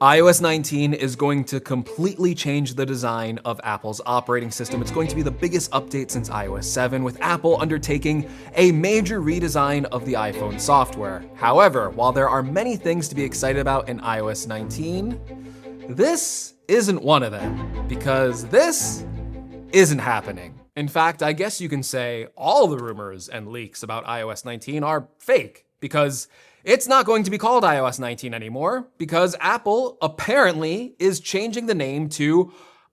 iOS 19 is going to completely change the design of Apple's operating system. It's going to be the biggest update since iOS 7, with Apple undertaking a major redesign of the iPhone software. However, while there are many things to be excited about in iOS 19, this isn't one of them, because this isn't happening. In fact, I guess you can say all the rumors and leaks about iOS 19 are fake, because it's not going to be called iOS 19 anymore, because Apple apparently is changing the name to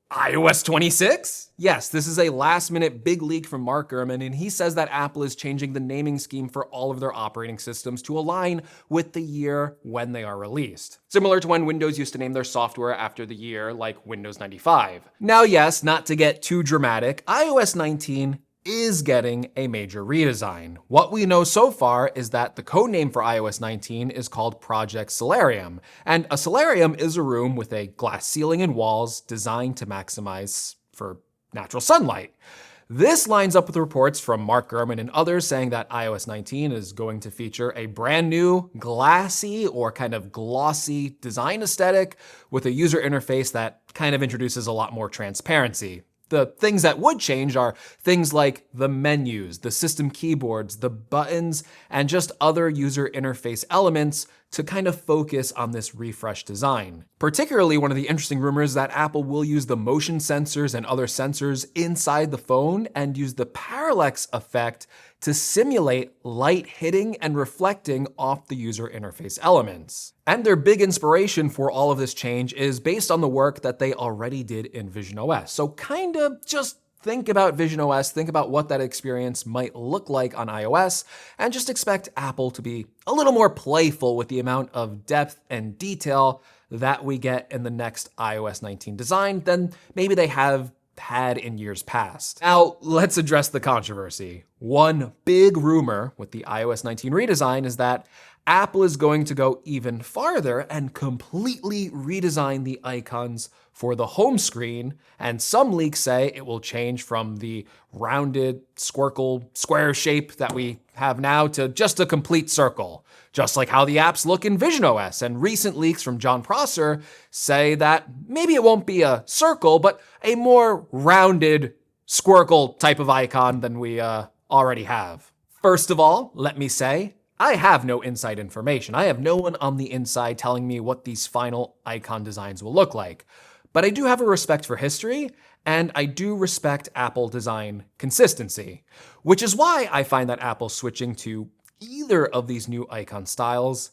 iOS 26? Yes, this is a last-minute big leak from Mark Gurman, and he says that Apple is changing the naming scheme for all of their operating systems to align with the year when they are released. Similar to when Windows used to name their software after the year, like Windows 95. Now, yes, not to get too dramatic, iOS 19 is getting a major redesign. What we know so far is that the codename for iOS 19 is called Project Solarium, and a solarium is a room with a glass ceiling and walls designed to maximize for natural sunlight. This lines up with reports from Mark Gurman and others saying that iOS 19 is going to feature a brand new glassy or kind of glossy design aesthetic with a user interface that kind of introduces a lot more transparency. The things that would change are things like the menus, the system keyboards, the buttons, and just other user interface elements to kind of focus on this refreshed design. Particularly, one of the interesting rumors is that Apple will use the motion sensors and other sensors inside the phone and use the parallax effect to simulate light hitting and reflecting off the user interface elements. And their big inspiration for all of this change is based on the work that they already did in visionOS. So kind of just think about visionOS, think about what that experience might look like on iOS, and just expect Apple to be a little more playful with the amount of depth and detail that we get in the next iOS 19 design than maybe they have had in years past. Now, let's address the controversy. One big rumor with the iOS 19 redesign is that Apple is going to go even farther and completely redesign the icons for the home screen, and some leaks say it will change from the rounded, squircle, square shape that we have now to just a complete circle, just like how the apps look in visionOS. And recent leaks from John Prosser say that maybe it won't be a circle, but a more rounded squircle type of icon than we already have. First of all, let me say, I have no inside information. I have no one on the inside telling me what these final icon designs will look like. But I do have a respect for history, and I do respect Apple design consistency, which is why I find that Apple switching to either of these new icon styles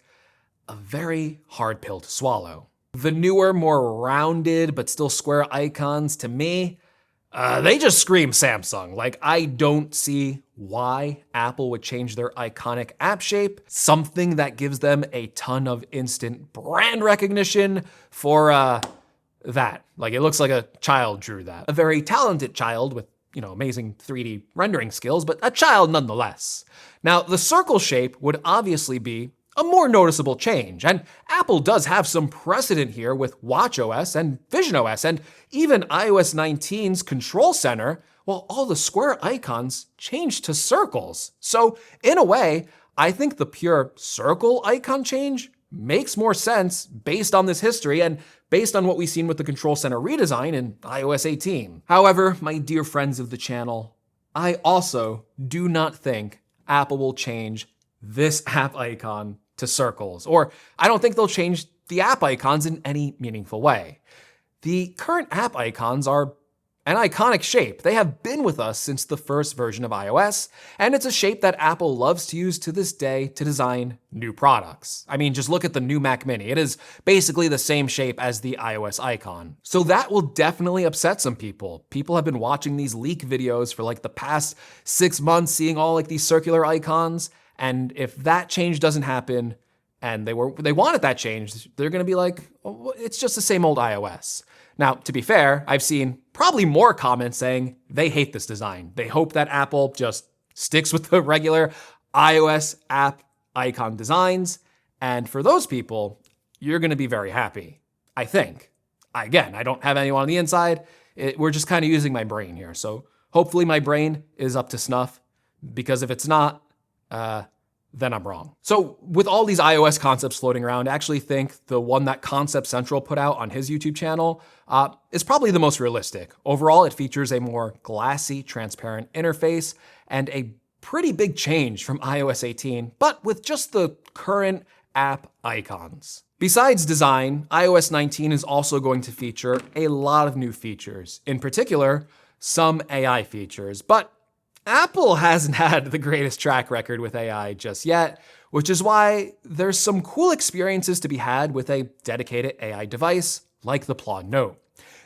a very hard pill to swallow. The newer, more rounded but still square icons, to me, they just scream Samsung. Like, I don't see why Apple would change their iconic app shape, something that gives them a ton of instant brand recognition, for that. Like, it looks like a child drew that. A very talented child with, amazing 3D rendering skills, but a child nonetheless. Now, the circle shape would obviously be a more noticeable change, and Apple does have some precedent here with watchOS and visionOS, and even iOS 19's Control Center, well, all the square icons changed to circles. So in a way, I think the pure circle icon change makes more sense based on this history and based on what we've seen with the Control Center redesign in iOS 18. However, my dear friends of the channel, I also do not think Apple will change this app icon to circles, or I don't think they'll change the app icons in any meaningful way. The current app icons are an iconic shape. They have been with us since the first version of iOS, and it's a shape that Apple loves to use to this day to design new products. I mean, just look at the new Mac Mini. It is basically the same shape as the iOS icon. So that will definitely upset some people. People have been watching these leak videos for like the past 6 months, seeing all like these circular icons, and if that change doesn't happen, and they wanted that change, they're gonna be like, oh, it's just the same old iOS. Now, to be fair, I've seen probably more comments saying they hate this design. They hope that Apple just sticks with the regular iOS app icon designs. And for those people, you're gonna be very happy, I think. Again, I don't have anyone on the inside. We're just kind of using my brain here. So hopefully my brain is up to snuff, because if it's not, then I'm wrong. So with all these iOS concepts floating around, I actually think the one that Concept Central put out on his YouTube channel is probably the most realistic. Overall, it features a more glassy, transparent interface and a pretty big change from iOS 18, but with just the current app icons. Besides design, iOS 19 is also going to feature a lot of new features, in particular, some AI features, but Apple hasn't had the greatest track record with AI just yet, which is why there's some cool experiences to be had with a dedicated AI device like the Plod Note.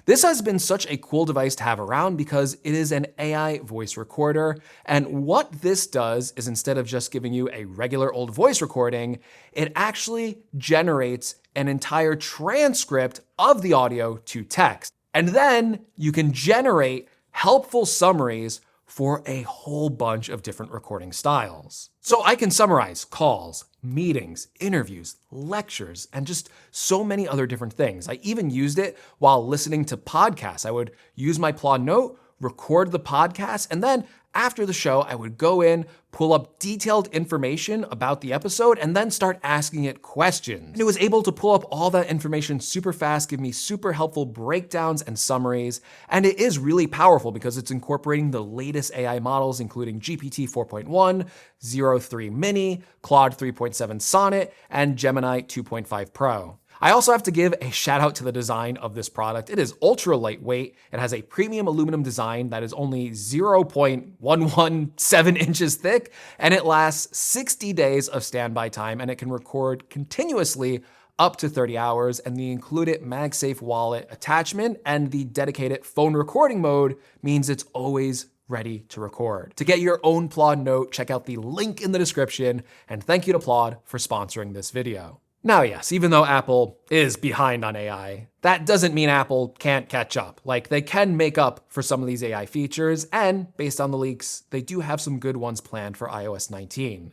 This has been such a cool device to have around because it is an AI voice recorder, and what this does is instead of just giving you a regular old voice recording, it actually generates an entire transcript of the audio to text. And then you can generate helpful summaries for a whole bunch of different recording styles. So I can summarize calls, meetings, interviews, lectures, and just so many other different things. I even used it while listening to podcasts. I would use my Plod Note, record the podcast, and then after the show, I would go in, pull up detailed information about the episode, and then start asking it questions. And it was able to pull up all that information super fast, give me super helpful breakdowns and summaries. And it is really powerful because it's incorporating the latest AI models, including GPT 4.1, Zero 3 Mini, Claude 3.7 Sonnet, and Gemini 2.5 Pro. I also have to give a shout out to the design of this product. It is ultra lightweight. It has a premium aluminum design that is only 0.117 inches thick, and it lasts 60 days of standby time, and it can record continuously up to 30 hours, and the included MagSafe wallet attachment and the dedicated phone recording mode means it's always ready to record. To get your own Plod Note, check out the link in the description, and thank you to Plod for sponsoring this video. Now, yes, even though Apple is behind on AI, that doesn't mean Apple can't catch up. Like, they can make up for some of these AI features, and based on the leaks, they do have some good ones planned for iOS 19.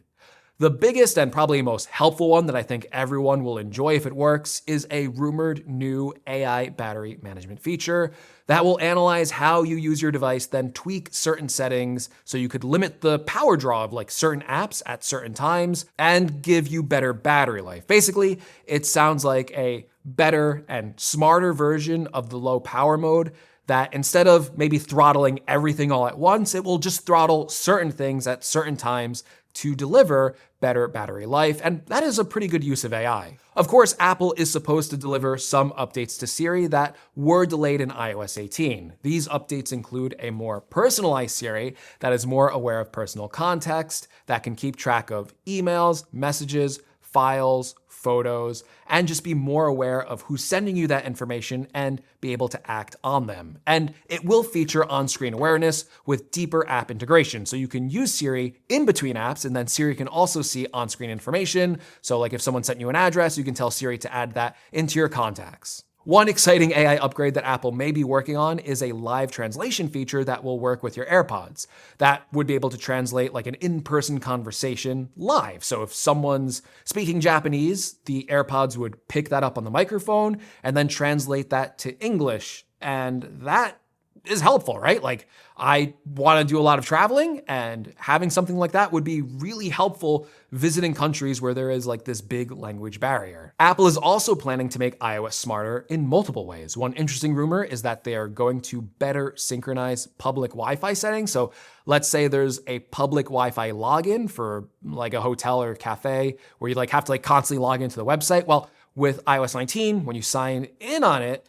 The biggest and probably most helpful one that I think everyone will enjoy if it works is a rumored new AI battery management feature that will analyze how you use your device, then tweak certain settings so you could limit the power draw of like certain apps at certain times and give you better battery life. Basically, it sounds like a better and smarter version of the low power mode that instead of maybe throttling everything all at once, it will just throttle certain things at certain times to deliver better battery life, and that is a pretty good use of AI. Of course, Apple is supposed to deliver some updates to Siri that were delayed in iOS 18. These updates include a more personalized Siri that is more aware of personal context, that can keep track of emails, messages, files, photos, and just be more aware of who's sending you that information and be able to act on them. And it will feature on-screen awareness with deeper app integration. So you can use Siri in between apps, and then Siri can also see on-screen information. So like if someone sent you an address, you can tell Siri to add that into your contacts. One exciting AI upgrade that Apple may be working on is a live translation feature that will work with your AirPods. That would be able to translate like an in-person conversation live. So if someone's speaking Japanese, the AirPods would pick that up on the microphone and then translate that to English. And that is helpful, right? Like, I want to do a lot of traveling, and having something like that would be really helpful visiting countries where there is like this big language barrier. Apple is also planning to make iOS smarter in multiple ways. One interesting rumor is that they are going to better synchronize public Wi-Fi settings. So let's say there's a public Wi-Fi login for like a hotel or cafe where you like have to like constantly log into the website. Well, with iOS 19, when you sign in on it,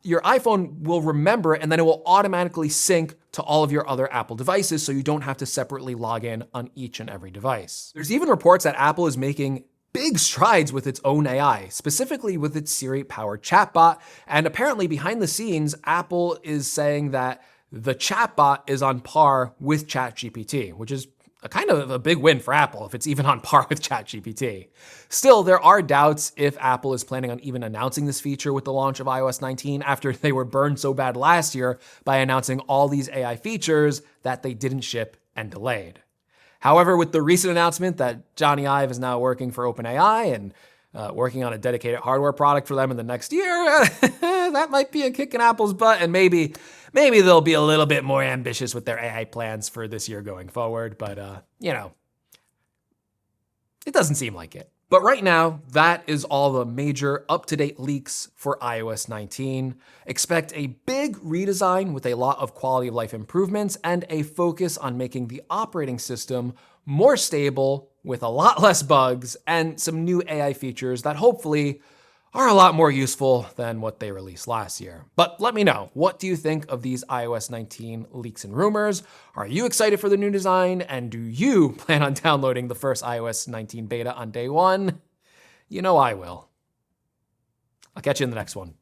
your iPhone will remember, and then it will automatically sync to all of your other Apple devices, so you don't have to separately log in on each and every device. There's even reports that Apple is making big strides with its own AI, specifically with its Siri-powered chatbot. And apparently behind the scenes, Apple is saying that the chatbot is on par with ChatGPT, which is a kind of a big win for Apple if it's even on par with ChatGPT. Still, there are doubts if Apple is planning on even announcing this feature with the launch of iOS 19 after they were burned so bad last year by announcing all these AI features that they didn't ship and delayed. However, with the recent announcement that Johnny Ive is now working for OpenAI and working on a dedicated hardware product for them in the next year, that might be a kick in Apple's butt, and maybe they'll be a little bit more ambitious with their AI plans for this year going forward, but you know, It doesn't seem like it. But right now, that is all the major up-to-date leaks for iOS 19. Expect a big redesign with a lot of quality of life improvements and a focus on making the operating system more stable with a lot less bugs and some new AI features that hopefully are a lot more useful than what they released last year. But let me know, what do you think of these iOS 19 leaks and rumors? Are you excited for the new design? And do you plan on downloading the first iOS 19 beta on day one? You know I will. I'll catch you in the next one.